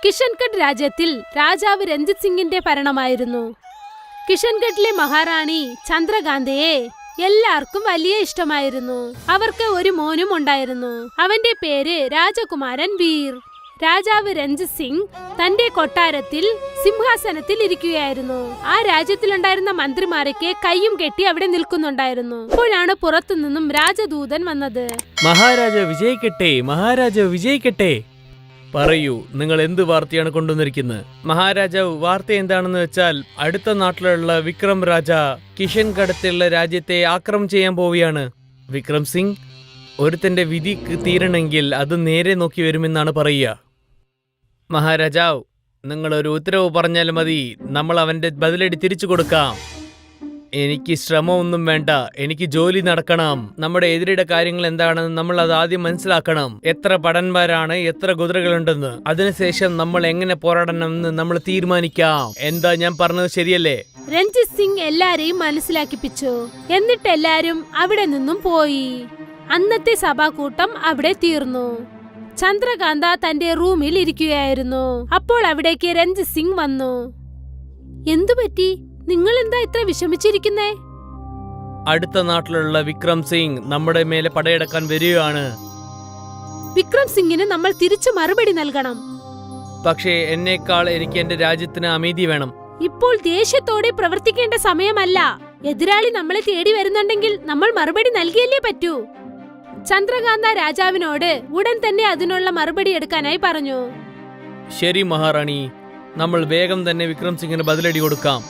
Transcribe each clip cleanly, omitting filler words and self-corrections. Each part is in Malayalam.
കിഷൻഗഡ് രാജ്യത്തിൽ രാജാവ് രഞ്ജിത് സിംഗിന്റെ ഭരണമായിരുന്നു. കിഷൻഗഡിലെ മഹാറാണി ചന്ദ്രകാന്തയെ എല്ലാവർക്കും വലിയ ഇഷ്ടമായിരുന്നു. അവർക്ക് ഒരു മോനും ഉണ്ടായിരുന്നു. അവന്റെ പേര് രാജകുമാരൻ വീർ. രാജാവ് രഞ്ജിത് സിംഗ് തന്റെ കൊട്ടാരത്തിൽ സിംഹാസനത്തിൽ ഇരിക്കുകയായിരുന്നു. ആ രാജ്യത്തിലുണ്ടായിരുന്ന മന്ത്രിമാരൊക്കെ കയ്യും കെട്ടി അവിടെ നിൽക്കുന്നുണ്ടായിരുന്നു. അപ്പോഴാണ് പുറത്തുനിന്നും രാജദൂതൻ വന്നത്. മഹാരാജാവ് വിജയിക്കട്ടെ, മഹാരാജാവ് വിജയിക്കട്ടെ. പറയൂ, നിങ്ങൾ എന്ത് വാർത്തയാണ് കൊണ്ടുവന്നിരിക്കുന്നത്? മഹാരാജാവ്, വാർത്ത എന്താണെന്ന് വെച്ചാൽ അടുത്ത നാട്ടിലുള്ള വിക്രം രാജ കിഷൻഗഡത്തിലുള്ള രാജ്യത്തെ ആക്രമണം ചെയ്യാൻ പോവുകയാണ്. വിക്രം സിംഗ്, ഒരുത്തന്റെ വിധി തീരണമെങ്കിൽ അത് നേരെ നോക്കി വരുമെന്നാണ് പറയുക. മഹാരാജാവ്, നിങ്ങൾ ഒരു ഉത്തരവ് പറഞ്ഞാൽ മതി, നമ്മൾ അവന്റെ ബദലടി തിരിച്ചു കൊടുക്കാം. എനിക്ക് ശ്രമമൊന്നും വേണ്ട, എനിക്ക് ജോലി നടക്കണം. നമ്മുടെ എതിരുടെ കാര്യങ്ങൾ എന്താണെന്ന് നമ്മൾ അത് ആദ്യം മനസ്സിലാക്കണം. എത്ര ഭടന്മാരാണ്, എത്ര കുതിരകളുണ്ടെന്ന്, അതിനുശേഷം നമ്മൾ എങ്ങനെ പോരാടണമെന്ന് നമ്മൾ തീരുമാനിക്കാം. എന്താ ഞാൻ പറഞ്ഞത് ശരിയല്ലേ? രഞ്ജിത് സിംഗ് എല്ലാരെയും മനസ്സിലാക്കിപ്പിച്ചു. എന്നിട്ട് എല്ലാരും അവിടെ നിന്നും പോയി. അന്നത്തെ സഭാകൂട്ടം അവിടെ തീർന്നു. ചന്ദ്രകാന്ത തന്റെ റൂമിൽ ഇരിക്കുകയായിരുന്നു. അപ്പോൾ അവിടേക്ക് രഞ്ജിത് സിംഗ് വന്നു. എന്തുപറ്റി? നിങ്ങൾ എന്താ ഇത്ര വിഷമിച്ചിരിക്കുന്നേ? അടുത്ത നാട്ടിലുള്ള വിക്രം സിംഗ് നമ്മുടെ മേലെ പടയെടുക്കാൻ വരികയാണ്. വിക്രം സിംഗിന് നമ്മൾ തിരിച്ചു മറുപടി നൽകണം. പക്ഷേ എന്നേക്കാൾ എനിക്ക് എന്റെ രാജ്യത്തിന് അനീതി വേണം. ഇപ്പോൾ ദേഷ്യത്തോടെ പ്രവർത്തിക്കേണ്ട സമയമല്ല. എതിരാളി നമ്മളെ തേടി വരുന്നുണ്ടെങ്കിൽ നമ്മൾ മറുപടി നൽകിയല്ലേ പറ്റൂ. ചന്ദ്രകാന്ത രാജാവിനോട് ഉടൻ തന്നെ അതിനുള്ള മറുപടി എടുക്കാനായി പറഞ്ഞു. ശരി മഹാറാണി, നമ്മൾ വേഗം തന്നെ വിക്രം സിംഗിന് ബദലടി കൊടുക്കാം.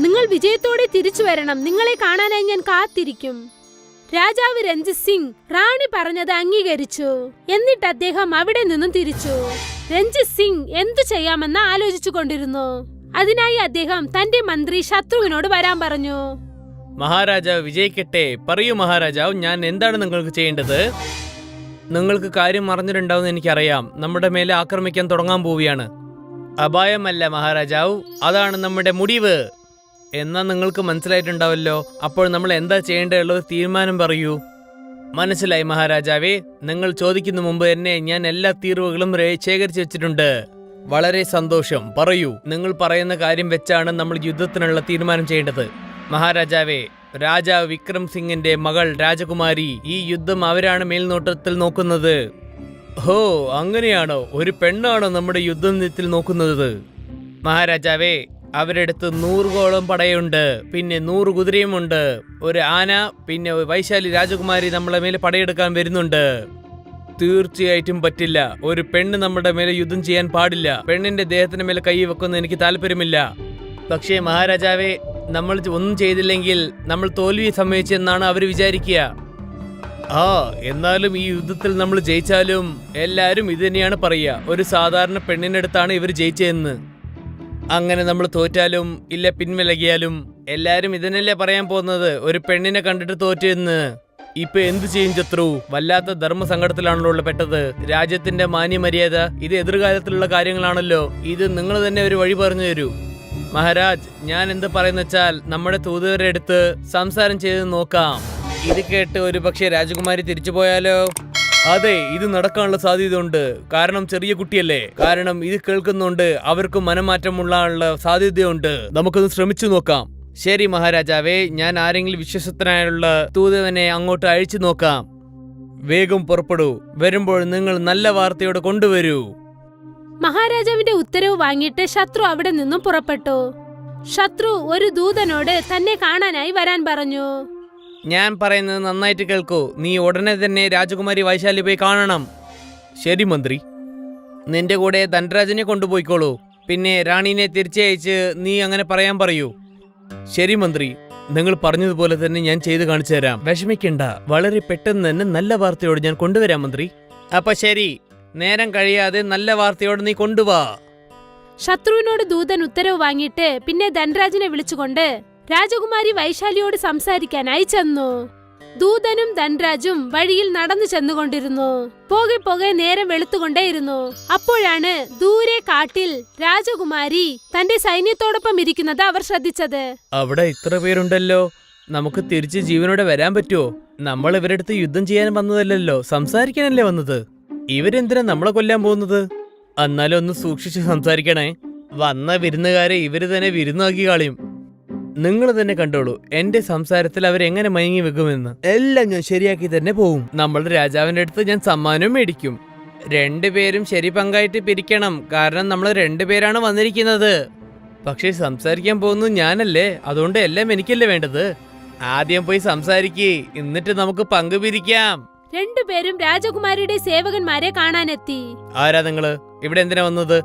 നിങ്ങൾ വിജയത്തോടെ തിരിച്ചു വരണം. നിങ്ങളെ കാണാനായി ഞാൻ കാത്തിരിക്കും. രാജാവ് രഞ്ജിത് സിംഗ് റാണി പറഞ്ഞത് അംഗീകരിച്ചു. എന്നിട്ട് അദ്ദേഹം അവിടെ നിന്നും തിരിച്ചു. രഞ്ജിത് സിംഗ് എന്തു ചെയ്യാമെന്ന് ആലോചിച്ചു കൊണ്ടിരുന്നു. അതിനായി അദ്ദേഹം തന്റെ മന്ത്രി ശത്രുവിനോട് വരാൻ പറഞ്ഞു. മഹാരാജാവ് വിജയിക്കട്ടെ. പറയൂ മഹാരാജാവ്, ഞാൻ എന്താണ് നിങ്ങൾക്ക് ചെയ്യേണ്ടത്? നിങ്ങൾക്ക് കാര്യം അറിഞ്ഞിട്ടുണ്ടാവുമെന്ന് എനിക്കറിയാം. നമ്മുടെ മേലെ ആക്രമിക്കാൻ തുടങ്ങാൻ പോവുകയാണ്. അപായമല്ല മഹാരാജാവ്, അതാണ് നമ്മുടെ മുടിവ്. എന്നാ നിങ്ങൾക്ക് മനസ്സിലായിട്ടുണ്ടാവല്ലോ. അപ്പോൾ നമ്മൾ എന്താ ചെയ്യേണ്ടതുള്ളത് തീരുമാനം പറയൂ. മനസ്സിലായി മഹാരാജാവേ. നിങ്ങൾ ചോദിക്കുന്ന മുമ്പ് എന്നെ ഞാൻ എല്ലാ തീർവുകളും ശേഖരിച്ചു വെച്ചിട്ടുണ്ട്. വളരെ സന്തോഷം. പറയൂ, നിങ്ങൾ പറയുന്ന കാര്യം വെച്ചാണ് നമ്മൾ യുദ്ധത്തിനുള്ള തീരുമാനം ചെയ്യേണ്ടത്. മഹാരാജാവേ, രാജാവ് വിക്രം സിംഗിന്റെ മകൾ രാജകുമാരി, ഈ യുദ്ധം അവരാണ് മേൽനോട്ടത്തിൽ നോക്കുന്നത്. ഹോ, അങ്ങനെയാണോ? ഒരു പെണ്ണാണോ നമ്മുടെ യുദ്ധത്തിൽ നോക്കുന്നത്? മഹാരാജാവേ, അവരെടുത്ത് 100 പടയുണ്ട്, പിന്നെ 100 കുതിരയുമുണ്ട്, ഒരു ആന, പിന്നെ വൈശാലി രാജകുമാരി നമ്മളെ മേലെ പടയെടുക്കാൻ വരുന്നുണ്ട്. തീർച്ചയായിട്ടും പറ്റില്ല. ഒരു പെണ്ണ് നമ്മുടെ മേലെ യുദ്ധം ചെയ്യാൻ പാടില്ല. പെണ്ണിന്റെ ദേഹത്തിന് മേലെ കൈ വെക്കുന്ന എനിക്ക് താല്പര്യമില്ല. പക്ഷേ മഹാരാജാവേ, നമ്മൾ ഒന്നും ചെയ്തില്ലെങ്കിൽ നമ്മൾ തോൽവി സമ്മതിച്ചെന്നാണ് അവർ വിചാരിക്കുക. എന്നാലും ഈ യുദ്ധത്തിൽ നമ്മൾ ജയിച്ചാലും എല്ലാരും ഇത് തന്നെയാണ് പറയുക, ഒരു സാധാരണ പെണ്ണിനടുത്താണ് ഇവർ ജയിച്ചതെന്ന്. അങ്ങനെ നമ്മൾ തോറ്റാലും ഇല്ല പിൻവലിയാലും എല്ലാരും ഇതിനല്ലേ പറയാൻ പോകുന്നത്, ഒരു പെണ്ണിനെ കണ്ടിട്ട് തോറ്റെന്ന്. ഇപ്പൊ എന്തു ചെയ്യും ശത്രു? വല്ലാത്ത ധർമ്മസങ്കടത്തിലാണല്ലോ പെട്ടത്. രാജ്യത്തിന്റെ മാന്യമര്യാദ, ഇത് എതിർകാലത്തിലുള്ള കാര്യങ്ങളാണല്ലോ. ഇത് നിങ്ങൾ തന്നെ ഒരു വഴി പറഞ്ഞു തരൂ. മഹാരാജ്, ഞാൻ എന്ത് പറയുന്ന വെച്ചാൽ നമ്മുടെ തൂതുവരെ അടുത്ത് സംസാരം ചെയ്ത് നോക്കാം. ഇത് കേട്ട് ഒരു പക്ഷേ രാജകുമാരി തിരിച്ചു പോയാലോ? അതെ, ഇത് നടക്കാനുള്ള സാധ്യതയുണ്ട്. കാരണം ചെറിയ കുട്ടിയല്ലേ. കാരണം ഇത് കേൾക്കുന്നുണ്ട്, അവർക്ക് മനംമാറ്റമുള്ള സാധ്യതയുണ്ട്. നമുക്കൊന്ന് ശ്രമിച്ചു നോക്കാം. ശരി മഹാരാജാവേ, ഞാൻ ആരെങ്കിലും വിശ്വസത്തനായുള്ള തൂതുവനെ അങ്ങോട്ട് അയച്ചു നോക്കാം. വേഗം പുറപ്പെടൂ. വരുമ്പോൾ നിങ്ങൾ നല്ല വാർത്തയോടെ കൊണ്ടുവരൂ. മഹാരാജാവിന്റെ ഉത്തരവ് വാങ്ങിയിട്ട് ശത്രു അവിടെ നിന്നും പുറപ്പെട്ടു. ശത്രു ഒരു ദൂതനോട് തന്നെ കാണാനായി വരാൻ പറഞ്ഞു. ഞാൻ പറയുന്നത് നന്നായിട്ട് കേൾക്കൂ. നീ ഉടനെ തന്നെ രാജകുമാരി വൈശാലി പോയി കാണണം. ശരി മന്ത്രി. നിന്റെ കൂടെ ധനരാജനെ കൊണ്ടുപോയിക്കോളൂ. പിന്നെ റാണീനെ തിരിച്ചയച്ച് നീ അങ്ങനെ പറയാൻ പറയൂ. ശരി മന്ത്രി, നിങ്ങൾ പറഞ്ഞതുപോലെ തന്നെ ഞാൻ ചെയ്ത് കാണിച്ചു തരാം. വിഷമിക്കണ്ട, വളരെ പെട്ടെന്ന് തന്നെ നല്ല വാർത്തയോട് ഞാൻ കൊണ്ടുവരാം മന്ത്രി. അപ്പൊ ശരി, നേരം കഴിയാതെ നല്ല വാർത്തയോട് നീ കൊണ്ടുവാ. ശത്രുവിനോട് ദൂതൻ ഉത്തരവ് വാങ്ങിയിട്ട് പിന്നെ ധനരാജനെ വിളിച്ചുകൊണ്ട് രാജകുമാരി വൈശാലിയോട് സംസാരിക്കാനായി ചെന്നു. ദൂതനും ധനരാജും വഴിയിൽ നടന്നു ചെന്നുകൊണ്ടിരുന്നു. പോകെ പോകെ നേരം വെളുത്തുകൊണ്ടേയിരുന്നു. അപ്പോഴാണ് ദൂരെ കാട്ടിൽ രാജകുമാരി തന്റെ സൈന്യത്തോടൊപ്പം ഇരിക്കുന്നത് അവർ ശ്രദ്ധിച്ചത്. അവിടെ ഇത്ര പേരുണ്ടല്ലോ, നമുക്ക് തിരിച്ച് ജീവനോടെ വരാൻ പറ്റുമോ? നമ്മൾ ഇവരടുത്ത് യുദ്ധം ചെയ്യാൻ വന്നതല്ലല്ലോ, സംസാരിക്കാനല്ലേ വന്നത്. ഇവരെന്തിനാ നമ്മളെ കൊല്ലാൻ പോകുന്നത്? എന്നാലും ഒന്ന് സൂക്ഷിച്ച് സംസാരിക്കണേ. വന്ന വിരുന്നുകാരെ ഇവര് തന്നെ വിരുന്നാക്കി കളയും. നിങ്ങൾ തന്നെ കണ്ടോളൂ എന്റെ സംസാരത്തിൽ അവരെങ്ങനെ മയങ്ങി വെക്കുമെന്ന്. എല്ലാം ഞാൻ ശരിയാക്കി തന്നെ പോവും. നമ്മളുടെ രാജാവിന്റെ അടുത്ത് ഞാൻ സമ്മാനവും മേടിക്കും. രണ്ടുപേരും ശരി പങ്കായിട്ട് പിരിക്കണം, കാരണം നമ്മൾ രണ്ടുപേരാണ് വന്നിരിക്കുന്നത്. പക്ഷേ സംസാരിക്കാൻ പോകുന്നത് ഞാനല്ലേ, അതുകൊണ്ട് എല്ലാം എനിക്കല്ലേ വേണ്ടത്. ആദ്യം പോയി സംസാരിക്കേ, എന്നിട്ട് നമുക്ക് പങ്കു പിരിക്കാം. രണ്ടുപേരും രാജകുമാരിയുടെ സേവകന്മാരെ കാണാനെത്തി. ആരാ നിങ്ങള്? ഇവിടെ എന്തിനാ വന്നത്?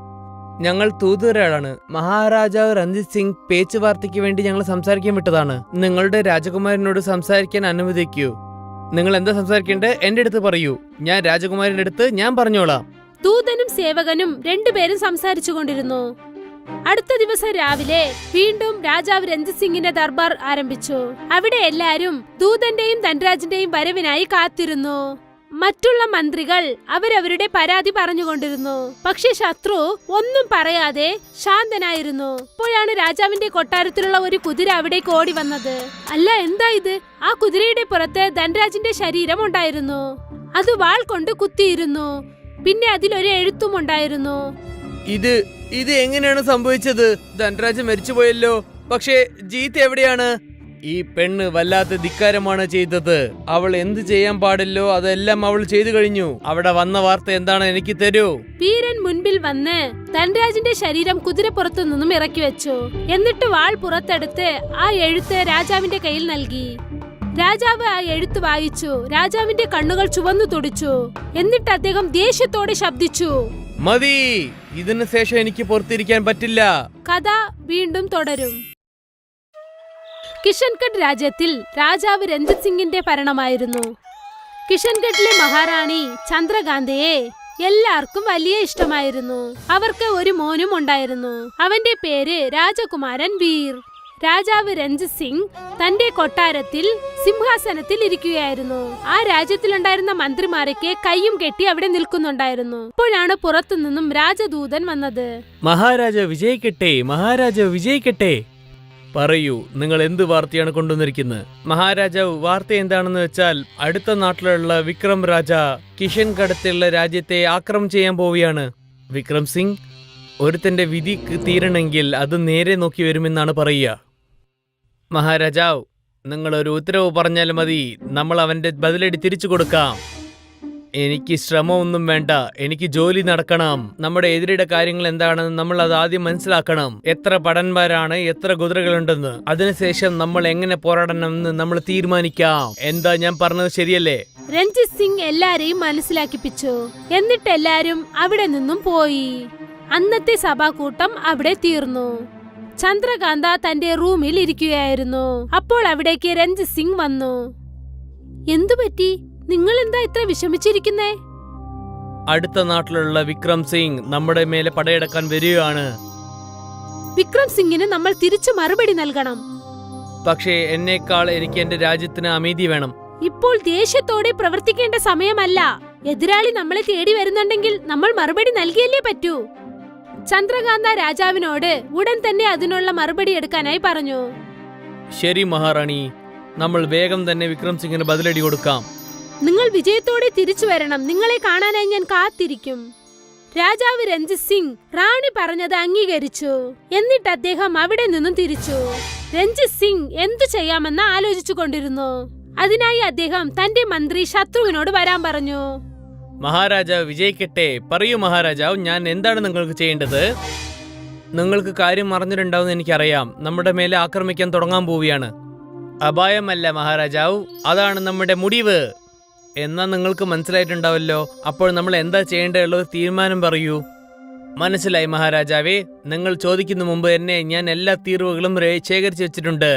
ഞങ്ങൾ തൂതുവരാളാണ്. മഹാരാജാവ് രഞ്ജിത് സിംഗ് പേച്ചുവാർത്തയ്ക്ക് വേണ്ടി ഞങ്ങൾ സംസാരിക്കാൻ വിട്ടതാണ്. നിങ്ങളുടെ രാജകുമാരനോട് സംസാരിക്കാൻ അനുവദിക്കൂ. നിങ്ങൾ എന്താ സംസാരിക്കേണ്ടത് എന്റെ അടുത്ത് പറയൂ. ഞാൻ രാജകുമാരന്റെ അടുത്ത് ഞാൻ പറഞ്ഞോളാം. ദൂതനും സേവകനും രണ്ടുപേരും സംസാരിച്ചു കൊണ്ടിരുന്നു. അടുത്ത ദിവസം രാവിലെ വീണ്ടും രാജാവ് രഞ്ജിത് സിംഗിന്റെ ദർബാർ ആരംഭിച്ചു. അവിടെ എല്ലാരും ദൂതന്റെയും ധൻരാജിന്റെയും വരവിനായി കാത്തിരുന്നു. മറ്റുള്ള മന്ത്രികൾ അവരവരുടെ പരാതി പറഞ്ഞുകൊണ്ടിരുന്നു. പക്ഷെ ശത്രു ഒന്നും പറയാതെ ശാന്തനായിരുന്നു. അപ്പോഴാണ് രാജാവിന്റെ കൊട്ടാരത്തിലുള്ള ഒരു കുതിര അവിടേക്ക് ഓടി വന്നത്. അല്ല, എന്താ ഇത്? ആ കുതിരയുടെ പുറത്ത് ധൻരാജിന്റെ ശരീരം ഉണ്ടായിരുന്നു. അത് വാൾ കൊണ്ട് കുത്തിയിരുന്നു. പിന്നെ അതിലൊരു എഴുത്തും ഉണ്ടായിരുന്നു. ഇത് എങ്ങനെയാണ് സംഭവിച്ചത്? ധൻരാജ് മരിച്ചുപോയല്ലോ. പക്ഷേ ജീത്ത് എവിടെയാണ്? ഈ പെണ്ണ് വല്ലാത്ത ധിക്കാരമാണ് ചെയ്തത്. അവൾ എന്ത് ചെയ്യാൻ പാടില്ലോ അതെല്ലാം അവൾ ചെയ്തു കഴിഞ്ഞു. അവിടെ വന്ന വാർത്ത എന്താണ് എനിക്ക് തരൂ. വീരൻ മുൻപിൽ വന്ന് ധൻരാജിന്റെ ശരീരം കുതിരപ്പുറത്തു നിന്നും ഇറക്കി വെച്ചു. എന്നിട്ട് വാൾ പുറത്തെടുത്ത് ആ എഴുത്ത് രാജാവിന്റെ കയ്യിൽ നൽകി. രാജാവ് ആ എഴുത്ത് വായിച്ചു. രാജാവിന്റെ കണ്ണുകൾ ചുവന്നു തുടിച്ചു. എന്നിട്ട് അദ്ദേഹം ദേഷ്യത്തോടെ ശബ്ദിച്ചു, മതി, ഇതിനു ശേഷം എനിക്ക് പുറത്തിരിക്കാൻ പറ്റില്ല. കഥ വീണ്ടും തുടരും. കിഷൻഗഡ് രാജ്യത്തിൽ രാജാവ് രഞ്ജിത് സിംഗിന്റെ ഭരണമായിരുന്നു. കിഷൻഗഡിലെ മഹാറാണി ചന്ദ്രകാന്തയെ എല്ലാവർക്കും വലിയ ഇഷ്ടമായിരുന്നു. അവർക്ക് ഒരു മോനും ഉണ്ടായിരുന്നു. അവന്റെ പേര് രാജകുമാരൻ വീർ. രാജാവ് രഞ്ജിത് സിംഗ് തന്റെ കൊട്ടാരത്തിൽ സിംഹാസനത്തിൽ ഇരിക്കുകയായിരുന്നു. ആ രാജ്യത്തിലുണ്ടായിരുന്ന മന്ത്രിമാരൊക്കെ കയ്യും കെട്ടി അവിടെ നിൽക്കുന്നുണ്ടായിരുന്നു. അപ്പോഴാണ് പുറത്തു നിന്നും രാജദൂതൻ വന്നത്. മഹാരാജാവ് വിജയിക്കട്ടെ, മഹാരാജാവ് വിജയിക്കട്ടെ. പറയൂ, നിങ്ങൾ എന്ത് വാർത്തയാണ് കൊണ്ടുവന്നിരിക്കുന്നത്? മഹാരാജാവ്, വാർത്ത എന്താണെന്ന് വെച്ചാൽ അടുത്ത നാട്ടിലുള്ള വിക്രം രാജ കിഷൻഗഡത്തിലുള്ള രാജ്യത്തെ ആക്രമണം ചെയ്യാൻ പോവുകയാണ്. വിക്രം സിംഗ് ഒരുത്തന്റെ വിധി തീരണമെങ്കിൽ അത് നേരെ നോക്കി വരുമെന്നാണ് പറയുക. മഹാരാജാവ്, നിങ്ങൾ ഒരു ഉത്തരവ് പറഞ്ഞാൽ മതി, നമ്മൾ അവന്റെ ബദലടി തിരിച്ചു കൊടുക്കാം. എനിക്ക് ശ്രമമൊന്നും വേണ്ട, എനിക്ക് ജോലി നടക്കണം. നമ്മുടെ എതിരുടെ കാര്യങ്ങൾ എന്താണെന്ന് നമ്മൾ അത് ആദ്യം മനസ്സിലാക്കണം. എത്ര ഭടന്മാരാണ്, എത്ര കുതിരകളുണ്ടെന്ന്, അതിനുശേഷം നമ്മൾ എങ്ങനെ പോരാടണമെന്ന് നമ്മൾ തീരുമാനിക്കാം. എന്താ ഞാൻ പറഞ്ഞത് ശരിയല്ലേ? രഞ്ജിത് സിംഗ് എല്ലാരെയും മനസ്സിലാക്കിപ്പിച്ചു. എന്നിട്ട് എല്ലാരും അവിടെ നിന്നും പോയി. അന്നത്തെ സഭാകൂട്ടം അവിടെ തീർന്നു. ചന്ദ്രകാന്ത തന്റെ റൂമിൽ ഇരിക്കുകയായിരുന്നു. അപ്പോൾ അവിടേക്ക് രഞ്ജിത് സിംഗ് വന്നു. എന്തുപറ്റി? നിങ്ങൾ എന്താ ഇത്ര വിഷമിച്ചിരിക്കുന്നേ? അടുത്ത നാട്ടിലുള്ള വിക്രം സിംഗ് നമ്മുടെ മേലെ പടയെടുക്കാൻ വരികയാണ്. വിക്രം സിംഗിന് നമ്മൾ തിരിച്ചു മറുപടി നൽകണം. പക്ഷേ എന്നേക്കാൾ എനിക്ക് എന്റെ രാജ്യത്തിന് അനീതി വേണം. ഇപ്പോൾ ദേഷ്യത്തോടെ പ്രവർത്തിക്കേണ്ട സമയമല്ല. എതിരാളി നമ്മളെ തേടി വരുന്നുണ്ടെങ്കിൽ നമ്മൾ മറുപടി നൽകിയല്ലേ പറ്റൂ. ചന്ദ്രകാന്ത രാജാവിനോട് ഉടൻ തന്നെ അതിനുള്ള മറുപടി എടുക്കാനായി പറഞ്ഞു. ശരി മഹാറാണി, നമ്മൾ വേഗം തന്നെ വിക്രം സിംഗിന് ബദലടി കൊടുക്കാം. നിങ്ങൾ വിജയത്തോടെ തിരിച്ചു വരണം. നിങ്ങളെ കാണാനായി ഞാൻ കാത്തിരിക്കും. രാജാവ് രഞ്ജിത് സിംഗ് റാണി പറഞ്ഞത് അംഗീകരിച്ചു. എന്നിട്ട് അദ്ദേഹം അവിടെ നിന്നും തിരിച്ചു. രഞ്ജിത് സിംഗ് എന്തു ചെയ്യാമെന്ന് ആലോചിച്ചു കൊണ്ടിരുന്നു. അതിനായി അദ്ദേഹം തന്റെ മന്ത്രി ശത്രുവിനോട് വരാൻ പറഞ്ഞു. മഹാരാജാവ് വിജയിക്കട്ടെ. പറയൂ മഹാരാജാവ്, ഞാൻ എന്താണ് നിങ്ങൾക്ക് ചെയ്യേണ്ടത്? നിങ്ങൾക്ക് കാര്യം അറിഞ്ഞിട്ടുണ്ടാവുമെന്ന് എനിക്കറിയാം. നമ്മുടെ മേലെ ആക്രമിക്കാൻ തുടങ്ങാൻ പോവുകയാണ്. അപായമല്ല മഹാരാജാവ്, അതാണ് നമ്മുടെ മുടിവ്. എന്നാ നിങ്ങൾക്ക് മനസ്സിലായിട്ടുണ്ടാവല്ലോ. അപ്പോൾ നമ്മൾ എന്താ ചെയ്യേണ്ടതുള്ള തീരുമാനം പറയൂ. മനസ്സിലായി മഹാരാജാവേ. നിങ്ങൾ ചോദിക്കുന്ന മുമ്പ് തന്നെ ഞാൻ എല്ലാ തീർവുകളും ശേഖരിച്ചു വെച്ചിട്ടുണ്ട്.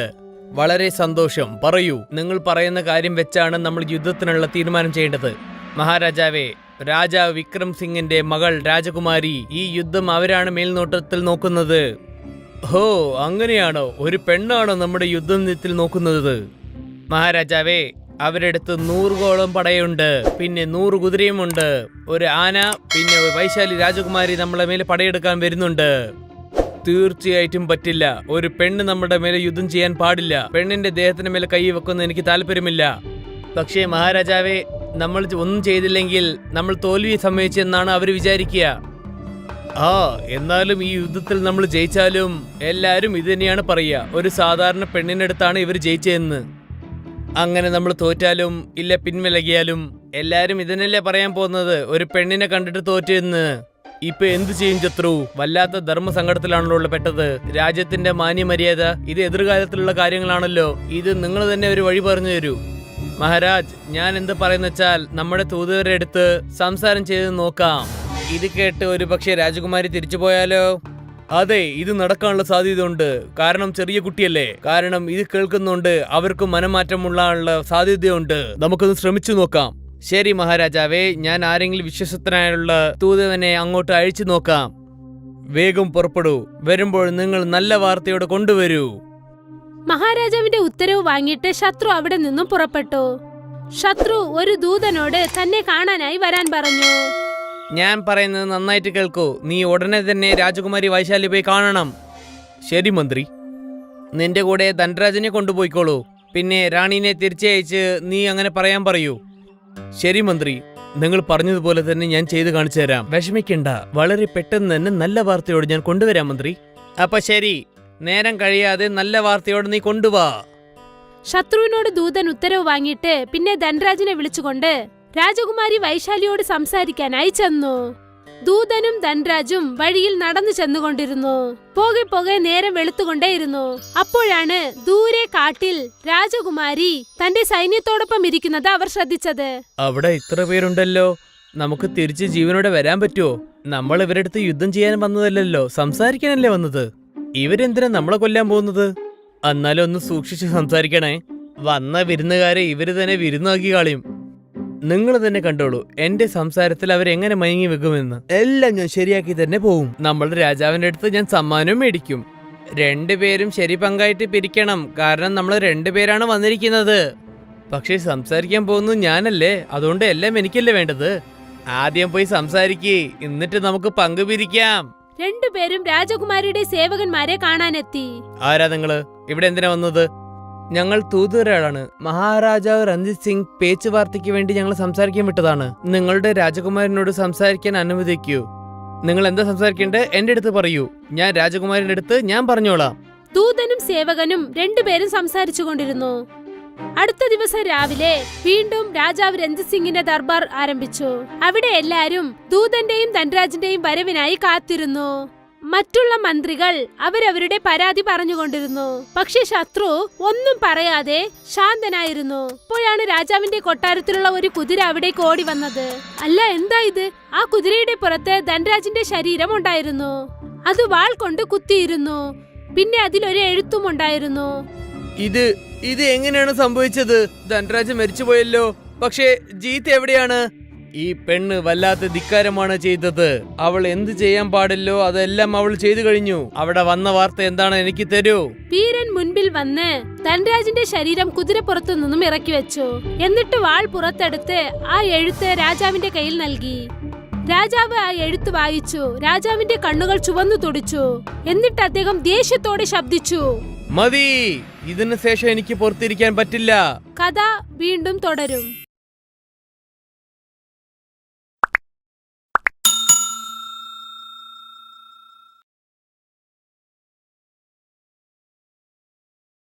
വളരെ സന്തോഷം. പറയൂ, നിങ്ങൾ പറയുന്ന കാര്യം വെച്ചാണ് നമ്മൾ യുദ്ധത്തിനുള്ള തീരുമാനം ചെയ്യേണ്ടത്. മഹാരാജാവേ, രാജാവ് വിക്രം സിംഗിന്റെ മകൾ രാജകുമാരി, ഈ യുദ്ധം അവരാണ് മേൽനോട്ടത്തിൽ നോക്കുന്നത്. ഹോ, അങ്ങനെയാണോ? ഒരു പെണ്ണാണോ നമ്മുടെ യുദ്ധത്തിൽ നോക്കുന്നത്? മഹാരാജാവേ, അവരടുത്ത് 100 പടയുണ്ട്, പിന്നെ 100 കുതിരയുമുണ്ട്, ഒരു ആന, പിന്നെ വൈശാലി രാജകുമാരി നമ്മളെ മേലെ പടയെടുക്കാൻ വരുന്നുണ്ട്. തീർച്ചയായിട്ടും പറ്റില്ല. ഒരു പെണ്ണ് നമ്മുടെ മേലെ യുദ്ധം ചെയ്യാൻ പാടില്ല. പെണ്ണിന്റെ ദേഹത്തിന് മേലെ കൈ വെക്കുന്ന എനിക്ക് താല്പര്യമില്ല. പക്ഷേ മഹാരാജാവേ, നമ്മൾ ഒന്നും ചെയ്തില്ലെങ്കിൽ നമ്മൾ തോൽവി സമ്മതിച്ചെന്നാണ് അവർ വിചാരിക്കുക. എന്നാലും ഈ യുദ്ധത്തിൽ നമ്മൾ ജയിച്ചാലും എല്ലാരും ഇത് തന്നെയാണ് പറയുക, ഒരു സാധാരണ പെണ്ണിനടുത്താണ് ഇവർ ജയിച്ചതെന്ന്. അങ്ങനെ നമ്മൾ തോറ്റാലും ഇല്ല പിൻവലിയാലും എല്ലാരും ഇതിനല്ലേ പറയാൻ പോകുന്നത്, ഒരു പെണ്ണിനെ കണ്ടിട്ട് തോറ്റെന്ന്. ഇപ്പൊ എന്ത് ചെയ്യും ശത്രു? വല്ലാത്ത ധർമ്മസങ്കടത്തിലാണല്ലോ പെട്ടത്. രാജ്യത്തിന്റെ മാന്യമര്യാദ ഇത് എതിർകാലത്തിലുള്ള കാര്യങ്ങളാണല്ലോ. ഇത് നിങ്ങൾ തന്നെ ഒരു വഴി പറഞ്ഞു തരൂ. മഹാരാജ്, ഞാൻ എന്ത് പറയുന്ന വെച്ചാൽ നമ്മുടെ തൂതുവരെ അടുത്ത് സംസാരം ചെയ്ത് നോക്കാം. ഇത് കേട്ട് ഒരു പക്ഷേ രാജകുമാരി തിരിച്ചു പോയാലോ? അതെ, ഇത് നടക്കാനുള്ള സാധ്യതയുണ്ട്. കാരണം ചെറിയ കുട്ടിയല്ലേ, കാരണം ഇത് കേൾക്കുന്നുണ്ട്, അവർക്ക് മനംമാറ്റമുള്ള സാധ്യതയുണ്ട്. നമുക്കൊന്ന് ശ്രമിച്ചു നോക്കാം. ശരി മഹാരാജാവേ, ഞാൻ ആരെങ്കിലും വിശ്വസ്തനായുള്ള തൂതവനെ അങ്ങോട്ട് അയച്ചു നോക്കാം. വേഗം പുറപ്പെടൂ. വരുമ്പോൾ നിങ്ങൾ നല്ല വാർത്തയോടെ കൊണ്ടുവരൂ. മഹാരാജാവിന്റെ ഉത്തരവ് വാങ്ങിയിട്ട് ശത്രു അവിടെ നിന്നും പുറപ്പെട്ടു. ശത്രു ഒരു ദൂതനോട് തന്നെ കാണാനായി വരാൻ പറഞ്ഞു. ഞാൻ പറയുന്നത് നന്നായിട്ട് കേൾക്കൂ. നീ ഉടനെ തന്നെ രാജകുമാരി വൈശാലി പോയി കാണണം. ശരി മന്ത്രി. നിന്റെ കൂടെ ധനരാജനെ കൊണ്ടുപോയിക്കോളൂ. പിന്നെ റാണീനെ തിരിച്ചയച്ച് നീ അങ്ങനെ പറയാൻ പറയൂ. ശരി മന്ത്രി, നിങ്ങൾ പറഞ്ഞതുപോലെ തന്നെ ഞാൻ ചെയ്ത് കാണിച്ചു തരാം. വിഷമിക്കണ്ട, വളരെ പെട്ടെന്ന് തന്നെ നല്ല വാർത്തയോട് ഞാൻ കൊണ്ടുവരാം മന്ത്രി. അപ്പൊ ശരി, നേരം കഴിയാതെ നല്ല വാർത്തയോട് നീ കൊണ്ടുവാ. ശത്രുവിനോട് ദൂതൻ ഉത്തരവ് വാങ്ങിയിട്ട് പിന്നെ ധനരാജനെ വിളിച്ചുകൊണ്ട് രാജകുമാരി വൈശാലിയോട് സംസാരിക്കാനായി ചെന്നു. ദൂതനും ധനരാജും വഴിയിൽ നടന്നു ചെന്നുകൊണ്ടിരുന്നു. പോകെ പോകെ നേരം വെളുത്തുകൊണ്ടേയിരുന്നു. അപ്പോഴാണ് ദൂരെ കാട്ടിൽ രാജകുമാരി തന്റെ സൈന്യത്തോടൊപ്പം ഇരിക്കുന്നത് അവർ ശ്രദ്ധിച്ചത്. അവിടെ ഇത്ര പേരുണ്ടല്ലോ, നമുക്ക് തിരിച്ച് ജീവനോടെ വരാൻ പറ്റുമോ? നമ്മൾ ഇവരടുത്ത് യുദ്ധം ചെയ്യാൻ വന്നതല്ലല്ലോ, സംസാരിക്കാനല്ലേ വന്നത്. ഇവരെന്തിനാ നമ്മളെ കൊല്ലാൻ പോകുന്നത്? എന്നാലും ഒന്ന് സൂക്ഷിച്ച് സംസാരിക്കണേ. വന്ന വിരുന്നുകാരെ ഇവര് തന്നെ വിരുന്നാക്കി കളയും. നിങ്ങൾ തന്നെ കണ്ടോളൂ എന്റെ സംസാരത്തിൽ അവരെങ്ങനെ മയങ്ങി വെക്കുമെന്ന്. എല്ലാം ഞാൻ ശരിയാക്കി തന്നെ പോവും. നമ്മളുടെ രാജാവിന്റെ അടുത്ത് ഞാൻ സമ്മാനവും മേടിക്കും. രണ്ടുപേരും ശരി പങ്കായിട്ട് പിരിക്കണം, കാരണം നമ്മൾ രണ്ടുപേരാണ് വന്നിരിക്കുന്നത്. പക്ഷേ സംസാരിക്കാൻ പോകുന്നത് ഞാനല്ലേ, അതുകൊണ്ട് എല്ലാം എനിക്കല്ലേ വേണ്ടത്. ആദ്യം പോയി സംസാരിക്കേ, എന്നിട്ട് നമുക്ക് പങ്കു പിരിക്കാം. രണ്ടുപേരും രാജകുമാരിയുടെ സേവകന്മാരെ കാണാനെത്തി. ആരാ നിങ്ങള്? ഇവിടെ എന്തിനാ വന്നത്? ഞങ്ങൾ തൂതുവരാളാണ്. മഹാരാജാവ് രഞ്ജിത് സിംഗ് പേച്ചുവാർത്തയ്ക്ക് വേണ്ടി ഞങ്ങൾ സംസാരിക്കാൻ വിട്ടതാണ്. നിങ്ങളുടെ രാജകുമാരനോട് സംസാരിക്കാൻ അനുവദിക്കൂ. നിങ്ങൾ എന്താ സംസാരിക്കേണ്ടത് എന്റെ അടുത്ത് പറയൂ. ഞാൻ രാജകുമാരന്റെ അടുത്ത് ഞാൻ പറഞ്ഞോളാം. ദൂതനും സേവകനും രണ്ടുപേരും സംസാരിച്ചു കൊണ്ടിരുന്നു. അടുത്ത ദിവസം രാവിലെ വീണ്ടും രാജാവ് രഞ്ജിത് സിംഗിന്റെ ദർബാർ ആരംഭിച്ചു. അവിടെ എല്ലാരും ദൂതന്റെയും ധനരാജിന്റെയും വരവിനായി കാത്തിരുന്നു. മറ്റുള്ള മന്ത്രികൾ അവരവരുടെ പരാതി പറഞ്ഞുകൊണ്ടിരുന്നു. പക്ഷെ ശത്രു ഒന്നും പറയാതെ ശാന്തനായിരുന്നു. അപ്പോഴാണ് രാജാവിന്റെ കൊട്ടാരത്തിലുള്ള ഒരു കുതിര അവിടേക്ക് ഓടി വന്നത്. അല്ല, എന്താ ഇത്? ആ കുതിരയുടെ പുറത്ത് ധനരാജിന്റെ ശരീരം ഉണ്ടായിരുന്നു. അത് വാൾ കൊണ്ട് കുത്തിയിരുന്നു. പിന്നെ അതിലൊരു എഴുത്തും ഉണ്ടായിരുന്നു. ഇത് എങ്ങനെയാണ് സംഭവിച്ചത്? ധനരാജ് മരിച്ചുപോയല്ലോ. പക്ഷേ ജീത്ത് എവിടെയാണ്? ഈ പെണ്ണ് വല്ലാത്ത ധിക്കാരമാണ് ചെയ്തത്. അവൾ എന്ത് ചെയ്യാൻ പാടില്ലോ അതെല്ലാം അവൾ ചെയ്തു കഴിഞ്ഞു. അവിടെ വന്ന വാർത്ത എന്താണ് എനിക്ക് തരൂ. വീരൻ മുൻപിൽ വന്ന് ധനരാജിന്റെ ശരീരം കുതിരപ്പുറത്തു നിന്നും ഇറക്കി വെച്ചു. എന്നിട്ട് വാൾ പുറത്തെടുത്ത് ആ എഴുത്ത് രാജാവിന്റെ കയ്യിൽ നൽകി. രാജാവ് ആ എഴുത്ത് വായിച്ചു. രാജാവിന്റെ കണ്ണുകൾ ചുവന്നു തുടിച്ചു. എന്നിട്ട് അദ്ദേഹം ദേഷ്യത്തോടെ ശബ്ദിച്ചു, മതി, ഇതിനു ശേഷം എനിക്ക് പുറത്തിരിക്കാൻ പറ്റില്ല. കഥ വീണ്ടും തുടരും.